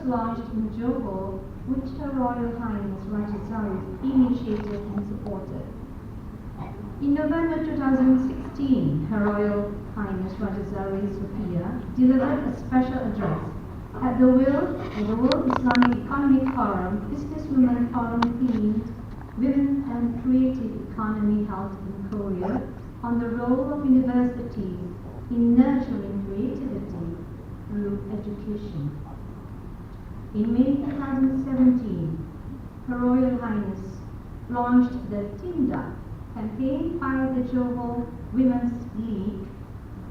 launched in Johor, which Her Royal Highness Raja Zarith initiated and supported. In November 2016, Her Royal Highness Raja Zarith Sofiah delivered a special address at the World Islamic Economic Forum Businesswomen Forum themed Women and Creative Economy held in Korea on the role of universities in nurturing creativity through education. In May 2017, Her Royal Highness launched the Tindak campaign by the Johor Women's League,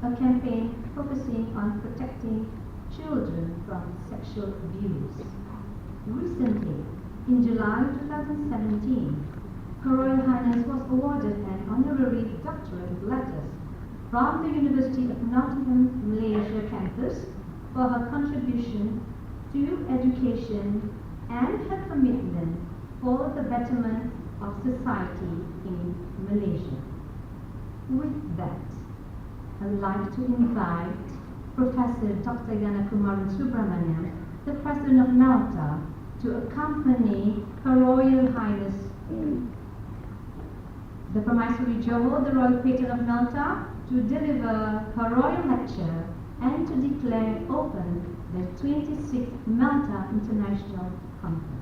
a campaign focusing on protecting children from sexual abuse. Recently, in July 2017, Her Royal Highness was awarded an honorary doctorate of letters from the University of Nottingham, Malaysia campus for her contribution to education and her commitment for the betterment of society in Malaysia. With that, I'd like to invite Professor Dr. Yanakumaran Subramaniam, the President of MELTA, to accompany Her Royal Highness, the Permaisuri Johor, the Royal Patron of MELTA, to deliver her royal lecture and to declare open the 26th MELTA International Conference.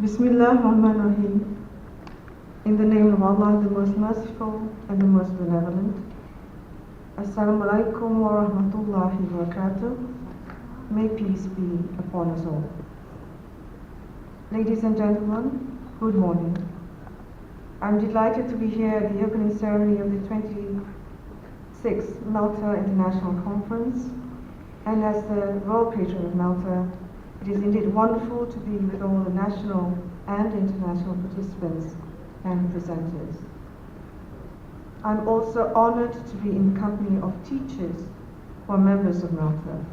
Bismillah ar-Rahman ar-Rahim. In the name of Allah, the most merciful and the most benevolent. Assalamu alaikum wa rahmatullahi wa barakatuh. May peace be upon us all. Ladies and gentlemen, good morning. I'm delighted to be here at the opening ceremony of the 26th MELTA International Conference, and as the Royal Patron of MELTA, it is indeed wonderful to be with all the national and international participants and presenters. I'm also honored to be in the company of teachers who are members of MELTA.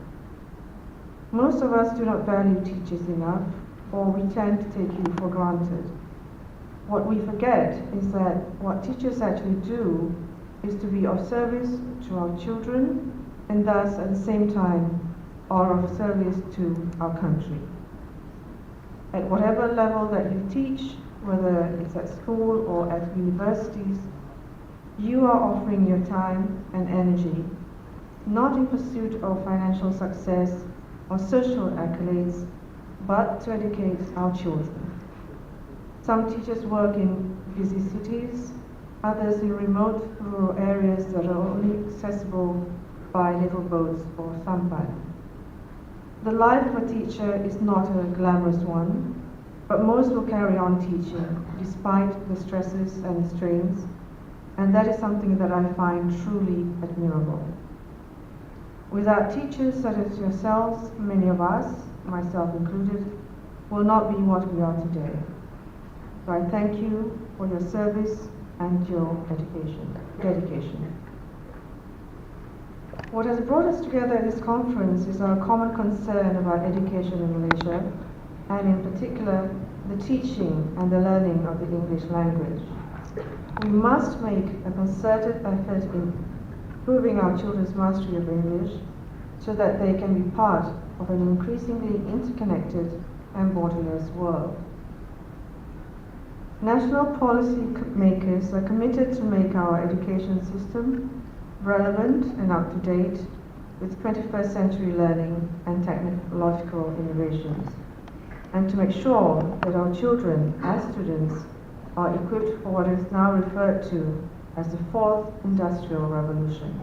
Most of us do not value teachers enough, or we tend to take you for granted. What we forget is that what teachers actually do is to be of service to our children, and thus at the same time are of service to our country. At whatever level that you teach, whether it's at school or at universities, you are offering your time and energy, not in pursuit of financial success or social accolades, but to educate our children. Some teachers work in busy cities, others in remote rural areas that are only accessible by little boats or sampan. The life of a teacher is not a glamorous one, but most will carry on teaching despite the stresses and the strains, and that is something that I find truly admirable. Without teachers such as yourselves, many of us, myself included, will not be what we are today. So I thank you for your service and your dedication. What has brought us together at this conference is our common concern about education in Malaysia, and in particular, the teaching and the learning of the English language. We must make a concerted effort in improving our children's mastery of English so that they can be part of an increasingly interconnected and borderless world. National policy makers are committed to make our education system relevant and up-to-date with 21st century learning and technological innovations. and to make sure that our children, as students, are equipped for what is now referred to as the fourth industrial revolution.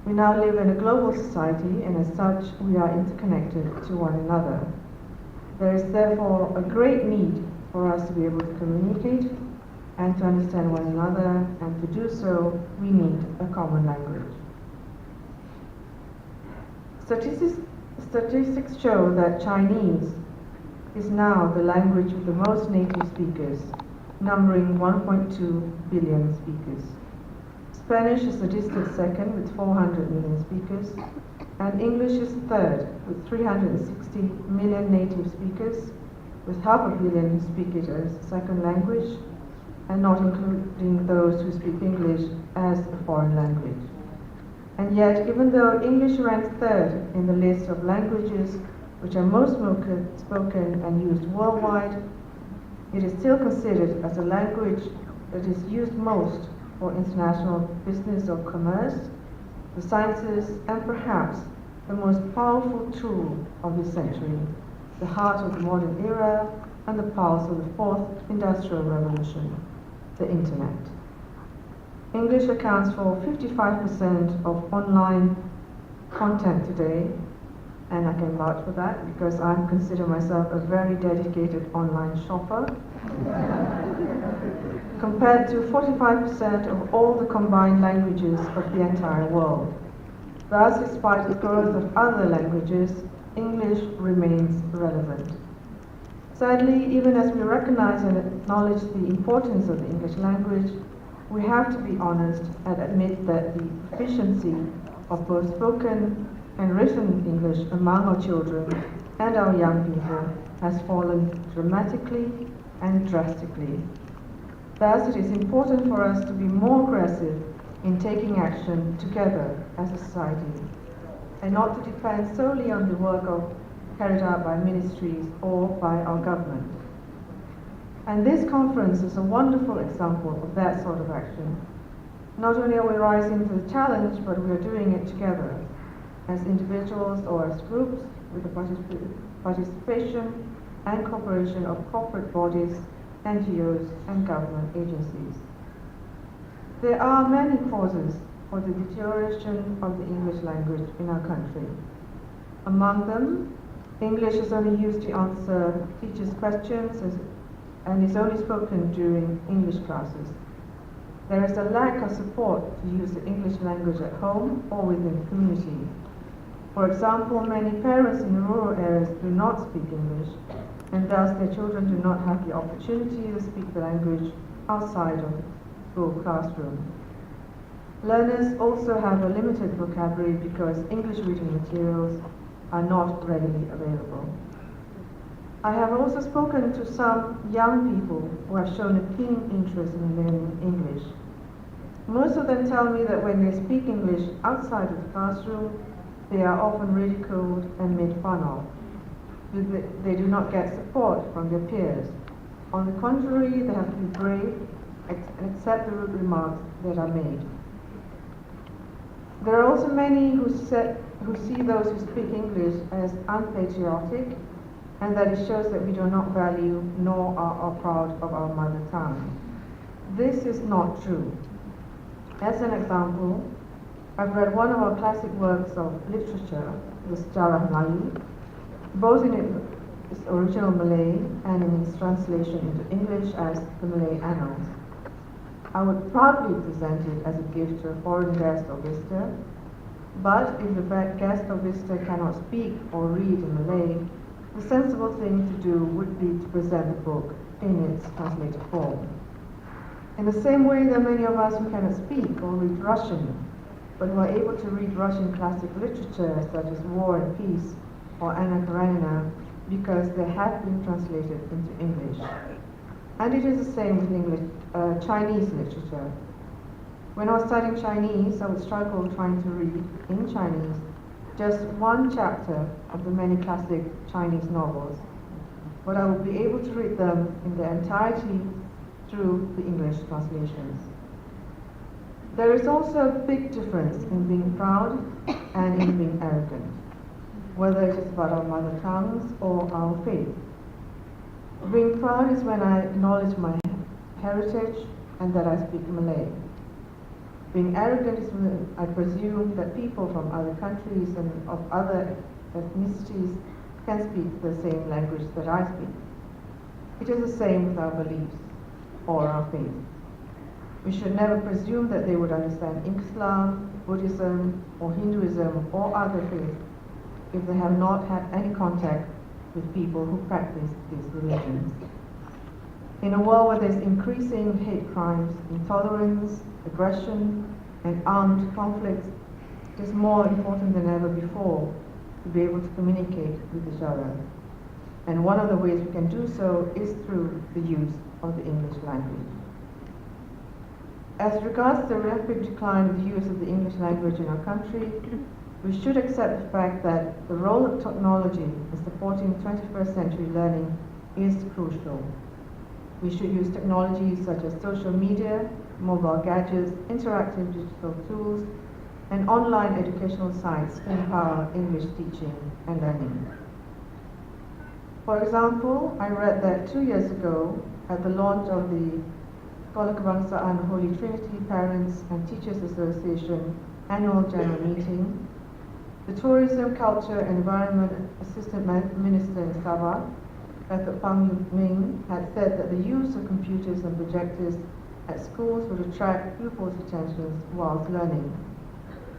We now live in a global society, and as such, we are interconnected to one another. There is therefore a great need for us to be able to communicate and to understand one another, and to do so, we need a common language. Statistics show that Chinese is now the language with the most native speakers, numbering 1.2 billion speakers. Spanish is a distant second with 400 million speakers, and English is third with 360 million native speakers, with half a billion speak it as a second language, and not including those who speak English as a foreign language. And yet, even though English ranks third in the list of languages which are most spoken and used worldwide, it is still considered as a language that is used most for international business or commerce, the sciences, and perhaps the most powerful tool of this century, the heart of the modern era and the pulse of the fourth industrial revolution, the Internet. English accounts for 55% of online content today, and I can vouch for that because I consider myself a very dedicated online shopper, compared to 45% of all the combined languages of the entire world. Thus, despite the growth of other languages, English remains relevant. Sadly, even as we recognize and acknowledge the importance of the English language, we have to be honest and admit that the efficiency of both spoken and written English among our children and our young people has fallen dramatically and drastically. Thus, it is important for us to be more aggressive in taking action together as a society, and not to depend solely on the work carried out by ministries or by our government. And this conference is a wonderful example of that sort of action. Not only are we rising to the challenge, but we are doing it together, as individuals or as groups, with the participation and cooperation of corporate bodies, NGOs, and government agencies. There are many causes for the deterioration of the English language in our country. Among them, English is only used to answer teachers' questions and is only spoken during English classes. There is a lack of support to use the English language at home or within the community. For example, many parents in rural areas do not speak English, and thus their children do not have the opportunity to speak the language outside of the school classroom. Learners also have a limited vocabulary because English reading materials are not readily available. I have also spoken to some young people who have shown a keen interest in learning English. Most of them tell me that when they speak English outside of the classroom, they are often ridiculed and made fun of. They do not get support from their peers. On the contrary, they have to be brave and accept the rude remarks that are made. There are also many who see those who speak English as unpatriotic, and that it shows that we do not value nor are proud of our mother tongue. This is not true. As an example, I've read one of our classic works of literature, the Sejarah Melayu, both in its original Malay and in its translation into English as the Malay Annals. I would proudly present it as a gift to a foreign guest or visitor, but if the guest or visitor cannot speak or read in Malay, the sensible thing to do would be to present the book in its translated form. In the same way, there are many of us who cannot speak or read Russian, but who are able to read Russian classic literature such as War and Peace or Anna Karenina because they have been translated into English. And it is the same with Chinese literature. When I was studying Chinese, I would struggle trying to read in Chinese just one chapter of the many classic Chinese novels, but I would be able to read them in their entirety through the English translations. There is also a big difference in being proud and in being arrogant, whether it is about our mother tongues or our faith. Being proud is when I acknowledge my heritage and that I speak Malay. Being arrogant is when I presume that people from other countries and of other ethnicities can speak the same language that I speak. It is the same with our beliefs or our faith. We should never presume that they would understand Islam, Buddhism, or Hinduism, or other faiths if they have not had any contact with people who practice these religions. In a world where there's increasing hate crimes, intolerance, aggression, and armed conflicts, it is more important than ever before to be able to communicate with each other. And one of the ways we can do so is through the use of the English language. As regards the rapid decline of the use of the English language in our country, we should accept the fact that the role of technology in supporting 21st century learning is crucial. We should use technologies such as social media, mobile gadgets, interactive digital tools, and online educational sites to empower English teaching and learning. For example, I read that 2 years ago, at the launch of the Kota Kinabalu Holy Trinity Parents and Teachers Association annual general meeting, the Tourism, Culture and Environment Assistant Minister in Saba, Dr. Pang Ming, had said that the use of computers and projectors at schools would attract pupils' attentions whilst learning.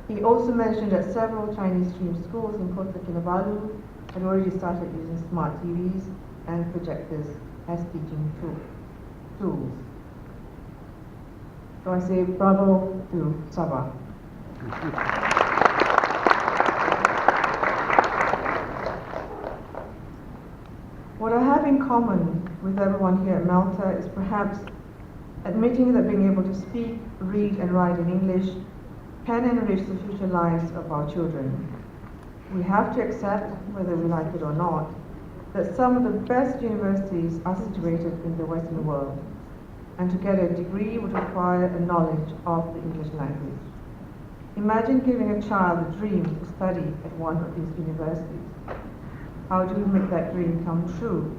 He also mentioned that several Chinese stream schools in Kota Kinabalu had already started using smart TVs and projectors as teaching tools. So I say bravo to Saba. What I have in common with everyone here at MELTA is perhaps admitting that being able to speak, read and write in English can enrich the future lives of our children. We have to accept, whether we like it or not, that some of the best universities are situated in the Western world, and to get a degree would require a knowledge of the English language. Imagine giving a child a dream to study at one of these universities. How do we make that dream come true?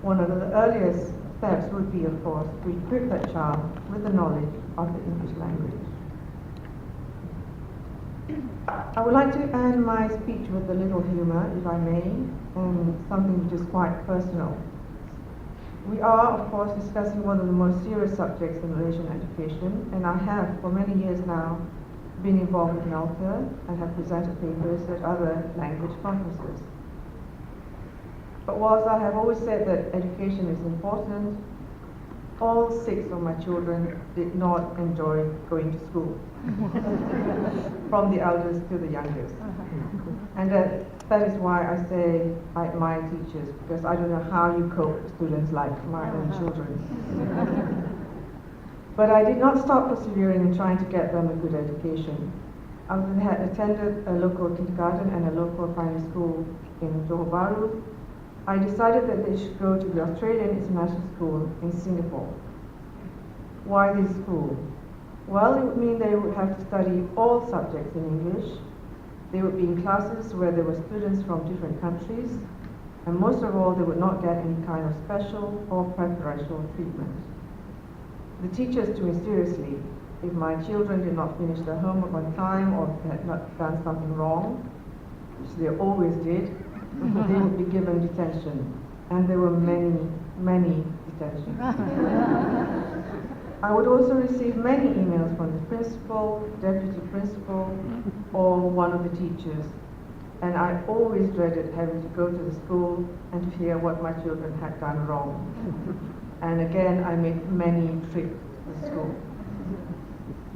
One of the earliest steps would be, of course, to equip that child with the knowledge of the English language. I would like to end my speech with a little humor, if I may, and something which is quite personal. We are, of course, discussing one of the most serious subjects in Malaysian education, and I have, for many years now, been involved with MELTA and have presented papers at other language conferences. But whilst I have always said that education is important, all 6 of my children did not enjoy going to school, from the eldest to the youngest. And that is why I say I admire teachers, because I don't know how you cope with students like my own children. But I did not stop persevering in trying to get them a good education. I had attended a local kindergarten and a local primary school in Johor. I decided that they should go to the Australian International School in Singapore. Why this school? Well, it would mean they would have to study all subjects in English. They would be in classes where there were students from different countries, and most of all, they would not get any kind of special or preferential treatment. The teachers took me seriously. If my children did not finish their homework on time or had not done something wrong, which they always did, they would be given detention. And there were many, many detentions. I would also receive many emails from the principal, deputy principal, or one of the teachers. And I always dreaded having to go to the school and to hear what my children had done wrong. And again, I made many trips to the school.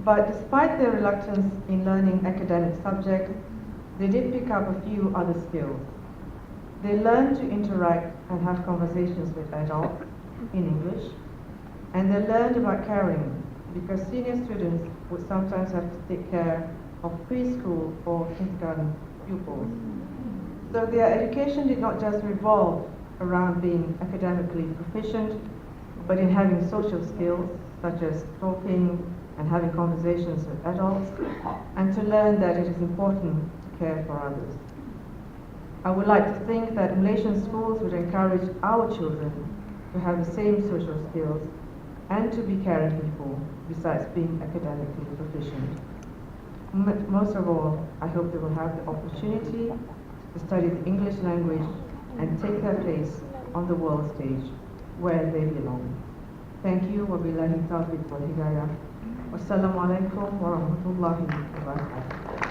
But despite their reluctance in learning academic subjects, they did pick up a few other skills. They learned to interact and have conversations with adults in English, and they learned about caring, because senior students would sometimes have to take care of preschool or kindergarten pupils. So their education did not just revolve around being academically proficient, but in having social skills, such as talking and having conversations with adults, and to learn that it is important to care for others. I would like to think that Malaysian schools would encourage our children to have the same social skills and to be caring people besides being academically proficient. Most of all, I hope they will have the opportunity to study the English language and take their place on the world stage where they belong. Thank you. Wabillahi taufiq wal hidayah. Wassalamu alaikum warahmatullahi wabarakatuh.